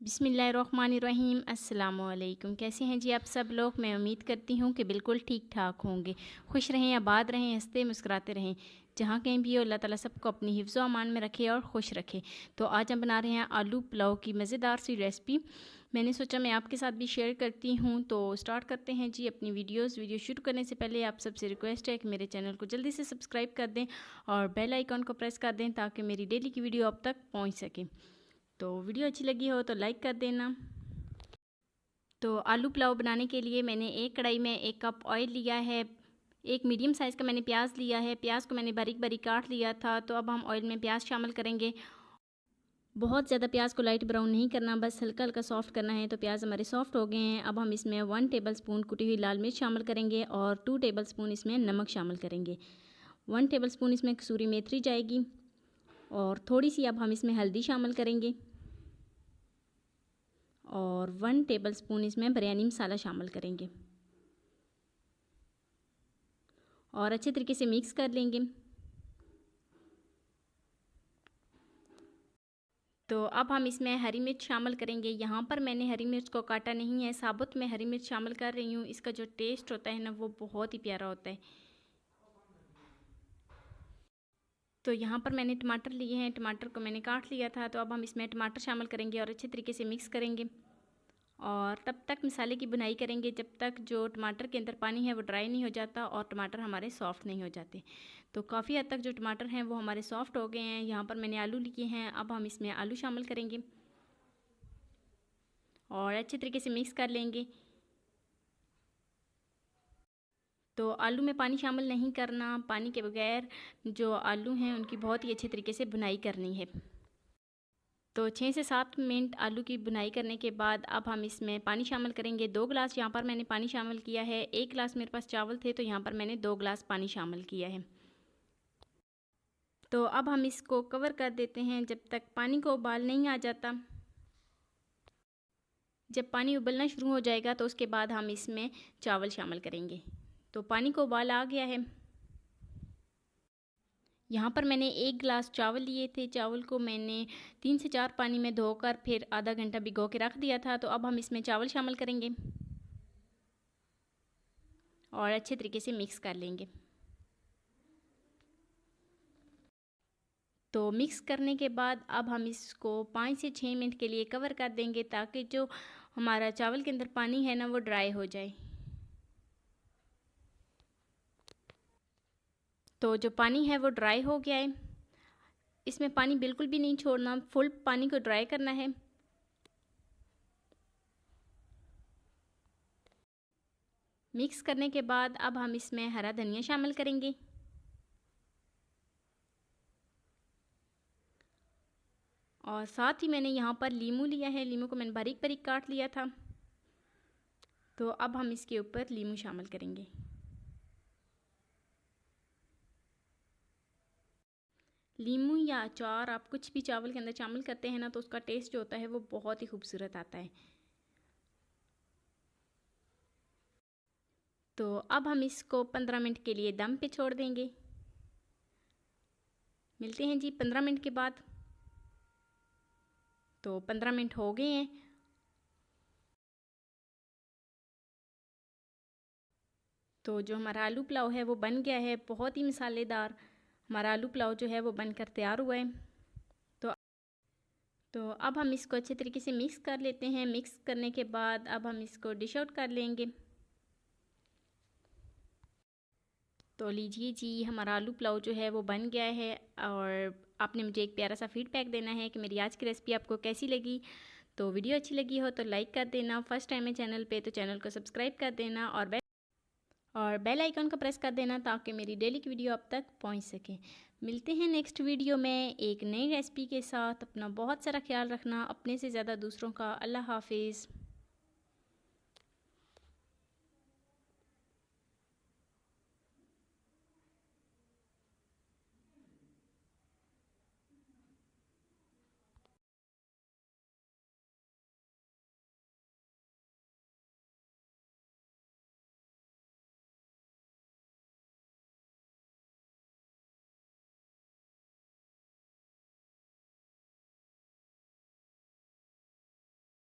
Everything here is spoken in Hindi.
बिस्मिल्लाहिर्रहमानिर्रहीम। अस्सलामुअलैकुम। कैसे हैं जी आप सब लोग। मैं उम्मीद करती हूँ कि बिल्कुल ठीक ठाक होंगे। खुश रहें, आबाद रहें, हंसते मुस्कुराते रहें। जहाँ कहीं भी हो अल्लाह ताला सबको अपनी हिफ्ज़ व अमान में रखे और खुश रखे। तो आज हम बना रहे हैं आलू पुलाव की मज़ेदार सी रेसिपी। मैंने सोचा मैं आपके साथ भी शेयर करती हूँ। तो स्टार्ट करते हैं जी अपनी वीडियो शुरू करने से पहले आप सबसे रिक्वेस्ट है कि मेरे चैनल को जल्दी से सब्सक्राइब कर दें और बेल आइकॉन को प्रेस कर दें ताकि मेरी डेली की वीडियो आप तक पहुँच सके। तो वीडियो अच्छी लगी हो तो लाइक कर देना। तो आलू पुलाव बनाने के लिए मैंने एक कढ़ाई में 1 कप ऑयल लिया है। एक मीडियम साइज़ का मैंने प्याज लिया है। प्याज को मैंने बारीक बारीक काट लिया था। तो अब हम ऑयल में प्याज शामिल करेंगे। बहुत ज़्यादा प्याज को लाइट ब्राउन नहीं करना, बस हल्का हल्का सॉफ्ट करना है। तो प्याज हमारे सॉफ्ट हो गए हैं। अब हम इसमें 1 टेबलस्पून कुटी हुई लाल मिर्च शामिल करेंगे और 2 टेबलस्पून इसमें नमक शामिल करेंगे। 1 टेबलस्पून इसमें कसूरी मेथी जाएगी और थोड़ी सी अब हम इसमें हल्दी शामिल करेंगे और 1 टेबलस्पून इसमें बिरयानी मसाला शामिल करेंगे और अच्छे तरीके से मिक्स कर लेंगे। तो अब हम इसमें हरी मिर्च शामिल करेंगे। यहाँ पर मैंने हरी मिर्च को काटा नहीं है, साबुत में हरी मिर्च शामिल कर रही हूँ। इसका जो टेस्ट होता है ना वो बहुत ही प्यारा होता है। तो यहाँ पर मैंने टमाटर लिए हैं, टमाटर को मैंने काट लिया था। तो अब हम इसमें टमाटर शामिल करेंगे और अच्छे तरीके से मिक्स करेंगे और तब तक मसाले की भुनाई करेंगे जब तक जो टमाटर के अंदर पानी है वो ड्राई नहीं हो जाता और टमाटर हमारे सॉफ़्ट नहीं हो जाते। तो काफ़ी हद तक जो टमाटर हैं वो हमारे सॉफ़्ट हो गए हैं। यहाँ पर मैंने आलू लिए हैं। अब हम इसमें आलू शामिल करेंगे और अच्छे तरीके से मिक्स कर लेंगे। तो आलू में पानी शामिल नहीं करना, पानी के बगैर जो आलू हैं उनकी बहुत ही अच्छे तरीके से भुनाई करनी है। तो 6 से 7 मिनट आलू की भुनाई करने के बाद अब हम इसमें पानी शामिल करेंगे। 2 गिलास यहाँ पर मैंने पानी शामिल किया है। 1 गिलास मेरे पास चावल थे तो यहाँ पर मैंने 2 गिलास पानी शामिल किया है। तो अब हम इसको कवर कर देते हैं जब तक पानी को उबाल नहीं आ जाता। जब पानी उबलना शुरू हो जाएगा तो उसके बाद हम इसमें चावल शामिल करेंगे। तो पानी को उबाल आ गया है। यहाँ पर मैंने 1 गिलास चावल लिए थे। चावल को मैंने 3 से 4 पानी में धोकर फिर आधा घंटा भिगो के रख दिया था। तो अब हम इसमें चावल शामिल करेंगे और अच्छे तरीके से मिक्स कर लेंगे। तो मिक्स करने के बाद अब हम इसको 5 से 6 मिनट के लिए कवर कर देंगे ताकि जो हमारा चावल के अंदर पानी है ना वो ड्राई हो जाए। तो जो पानी है वो ड्राई हो गया है। इसमें पानी बिल्कुल भी नहीं छोड़ना, फुल पानी को ड्राई करना है। मिक्स करने के बाद अब हम इसमें हरा धनिया शामिल करेंगे और साथ ही मैंने यहाँ पर लीमू लिया है। लीमू को मैंने बारीक बारीक काट लिया था। तो अब हम इसके ऊपर लीमू शामिल करेंगे। लीमू या अचार आप कुछ भी चावल के अंदर शामिल करते हैं ना तो उसका टेस्ट जो होता है वो बहुत ही खूबसूरत आता है। तो अब हम इसको 15 मिनट के लिए दम पे छोड़ देंगे। मिलते हैं जी 15 मिनट के बाद। तो 15 मिनट हो गए हैं। तो जो हमारा आलू पुलाव है वो बन गया है, बहुत ही मसालेदार हमारा आलू पुलाव जो है वो बनकर तैयार हुआ है। तो अब हम इसको अच्छे तरीके से मिक्स कर लेते हैं। मिक्स करने के बाद अब हम इसको डिश आउट कर लेंगे। तो लीजिए जी हमारा आलू पुलाव जो है वो बन गया है और आपने मुझे एक प्यारा सा फीडबैक देना है कि मेरी आज की रेसिपी आपको कैसी लगी। तो वीडियो अच्छी लगी हो तो लाइक कर देना। फर्स्ट टाइम है चैनल पे तो चैनल को सब्सक्राइब कर देना और बेल आइकन को प्रेस कर देना ताकि मेरी डेली की वीडियो आप तक पहुंच सके। मिलते हैं नेक्स्ट वीडियो में एक नई रेसिपी के साथ। अपना बहुत सारा ख्याल रखना, अपने से ज़्यादा दूसरों का। अल्लाह हाफिज़।